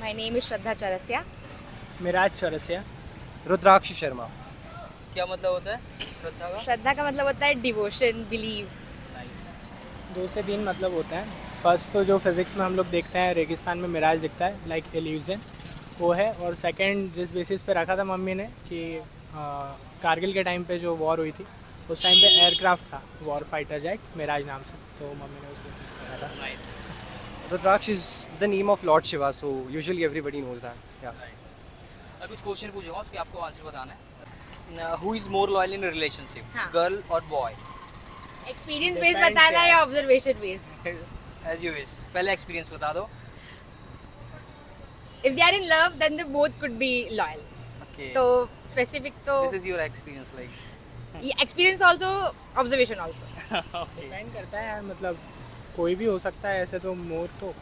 My name is Shraddha Charasya. Miraj Chaurasia. रुद्राक्ष शर्मा। क्या मतलब होता है श्रद्धा का? श्रद्धा का मतलब होता है डिवोशन, बिलीव। नाइस। 2 से 3 मतलब होते हैं। फर्स्ट तो जो फिज़िक्स में हम लोग देखते हैं रेगिस्तान में मिराज दिखता है लाइक इल्यूजन, वो है। और सेकंड जिस बेसिस पे रखा था मम्मी ने कि कारगिल के टाइम पे जो वॉर हुई थी उस टाइम पे एयरक्राफ्ट था वॉर फाइटर जेट मिराज नाम से, तो मम्मी ने उसको रखा था। Nice. Rudraksh is the name of Lord Shiva, so usually everybody knows that. Yeah. अब कुछ क्वेश्चन पूछूंगा, उसके आपको आंसर बताना है। Who is more loyal in relationship, हाँ। गर्ल और बॉय? एक्सपीरियंस बेस्ड Depends बताना है। या observation based? As you wish. पहले एक्सपीरियंस बता दो। If they are in love, then they both could be loyal. Okay. तो स्पेसिफिक तो this is your experience like. Experience also, observation also. Depend करता है, मतलब कोई भी हो सकता है ऐसे तो मोर तो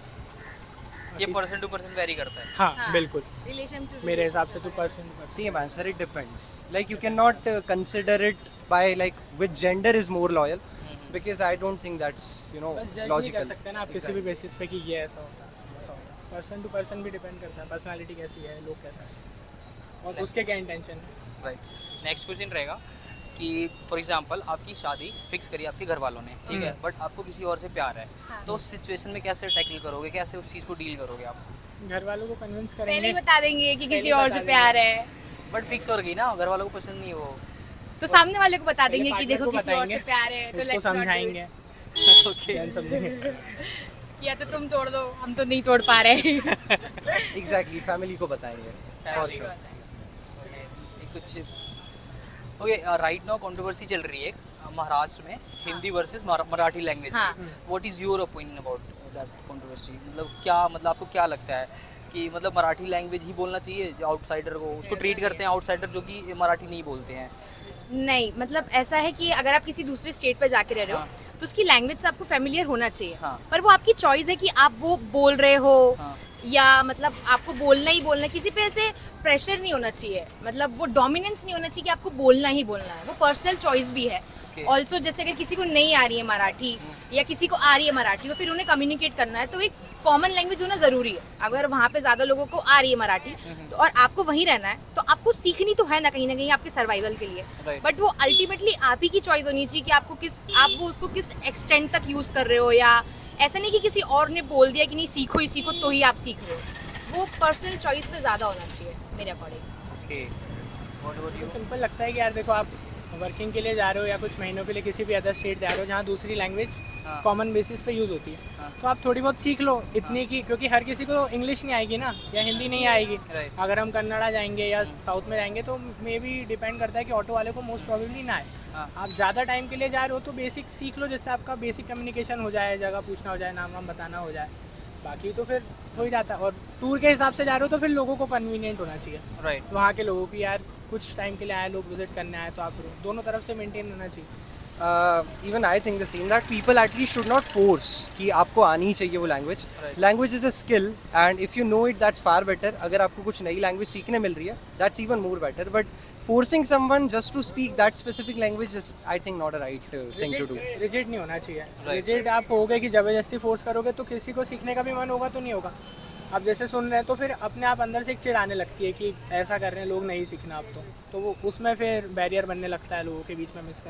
ये पर्सन टू पर्सन वेरी करता है। हाँ बिल्कुल, रिलेशन टू मेरे हिसाब से तो person Same answer. It depends. Like you cannot consider it by like which gender is more loyal, because I don't think that's बस जज नहीं कर logical. सकते ना आप किसी भी बेसिस पे कि ये ऐसा होता है ऐसा होता है। पर्सन टू पर्सन भी डिपेंड करता है, पर्सनालिटी कैसी है, लोग कैसा है और उसके क्या इंटेंशन है। राइट। नेक्स्ट क्वेश्चन रहेगा कि फॉर एग्जांपल आपकी शादी फिक्स करी आपके घर वालों ने, ठीक है, बट आपको किसी और से प्यार है, हाँ। तो उस सिचुएशन में कैसे टैकल करोगे, कैसे उस चीज़ को डील करोगे आप? घर वालों को कन्विंस पहले ही करेंगे, बता देंगे कि पहले किसी और बता से देंगे। प्यार है, बट फिक्स हो गई ना, घर वालों को पसंद नहीं वो। तो सामने वाले को बता देंगे कि partner देखो को किसी और से बताएंगे, प्यार है, तो उसको let's not do it। समझाएंगे, ओके। then समझेंगे। या तो तुम तोड़ दो, हम तो नहीं तोड़ पा रहे। Exactly. Family को बताएंगे. For sure. कुछ ओके। राइट नाउ कंट्रोवर्सी चल रही है महाराष्ट्र में, हिंदी वर्सेस मराठी लैंग्वेज। हाँ। What is your opinion about that controversy? मतलब क्या, मतलब आपको क्या लगता है कि मतलब मराठी लैंग्वेज ही बोलना चाहिए जो आउटसाइडर को, उसको ट्रीट करते हैं आउटसाइडर जो कि मराठी नहीं बोलते हैं? नहीं, मतलब ऐसा है कि अगर आप किसी दूसरे स्टेट पर जाके रह रहे हो हाँ। तो उसकी लैंग्वेज से आपको फेमिलियर होना चाहिए। हाँ। पर वो आपकी चॉइस है कि आप वो बोल रहे हो हाँ। या मतलब आपको बोलना ही बोलना है। किसी पे ऐसे प्रेशर नहीं होना चाहिए, मतलब वो डोमिनेंस नहीं होना चाहिए कि आपको बोलना ही बोलना है। वो पर्सनल चॉइस भी है। Okay. ऑल्सो जैसे अगर किसी को नहीं आ रही है मराठी या किसी को आ रही है मराठी और फिर उन्हें कम्युनिकेट करना है, तो एक कॉमन लैंग्वेज होना ज़रूरी है। अगर वहाँ पे ज़्यादा लोगों को आ रही है मराठी तो और आपको वहीं रहना है, तो आपको सीखनी तो है ना कहीं आपके सर्वाइवल के लिए। Right. बट वो अल्टीमेटली आप ही की चॉइस होनी चाहिए कि आपको आप वो उसको किस एक्सटेंट तक यूज़ कर रहे हो, या ऐसा नहीं कि किसी और ने बोल दिया कि नहीं सीखो ही सीखो तो ही आप सीख रहे हो। वो पर्सनल चॉइस पे ज़्यादा होना चाहिए मेरे according. Okay. What about you? Simple लगता है कि यार देखो, आप वर्किंग के लिए जा रहे हो या कुछ महीनों के लिए किसी भी अदर स्टेट जा रहे हो जहाँ दूसरी लैंग्वेज हाँ। कॉमन बेसिस पे यूज़ होती है, हाँ। तो आप थोड़ी बहुत सीख लो इतनी की, क्योंकि हर किसी को इंग्लिश नहीं आएगी ना या हिंदी नहीं आएगी। Right. अगर हम कन्नड़ा जाएंगे या साउथ में जाएंगे तो मे बी डिपेंड करता है कि ऑटो वाले को मोस्ट प्रोबेबली ना आए। हाँ। आप ज़्यादा टाइम के लिए जा रहे हो तो बेसिक सीख लो, जिससे आपका बेसिक कम्युनिकेशन हो जाए, जगह पूछना हो जाए, नाम वाम बताना हो जाए। बाकी तो फिर हो ही जाता है। और टूर के हिसाब से जा रहे हो तो फिर लोगों को कन्वीनियंट होना चाहिए, राइट। वहाँ के लोगों की, यार कुछ टाइम के लिए आए लोग विजिट करने आए तो आप दोनों तरफ से मेंटेन होना चाहिए। Even I think the same, that people at least should not force कि आपको आनी ही चाहिए वो language. Right. Language is a skill, and if you know it, that's far better. अगर आपको कुछ नई लैंग्वेज सीखने मिल रही है, that's even more better. But forcing someone just to speak that specific language is, I think, not a right thing to do. Rigid नहीं होना चाहिए। Right. रिजिड आप होगे कि ज़बरदस्ती फोर्स करोगे तो किसी को सीखने का भी मन होगा तो नहीं होगा। अब जैसे सुन रहे हैं तो फिर अपने आप अंदर से एक चिढ़ आने लगती है कि ऐसा कर रहे हैं लोग, नहीं सीखना अब तो वो उसमें फिर बैरियर बनने लगता है लोगों के बीच में मिसकन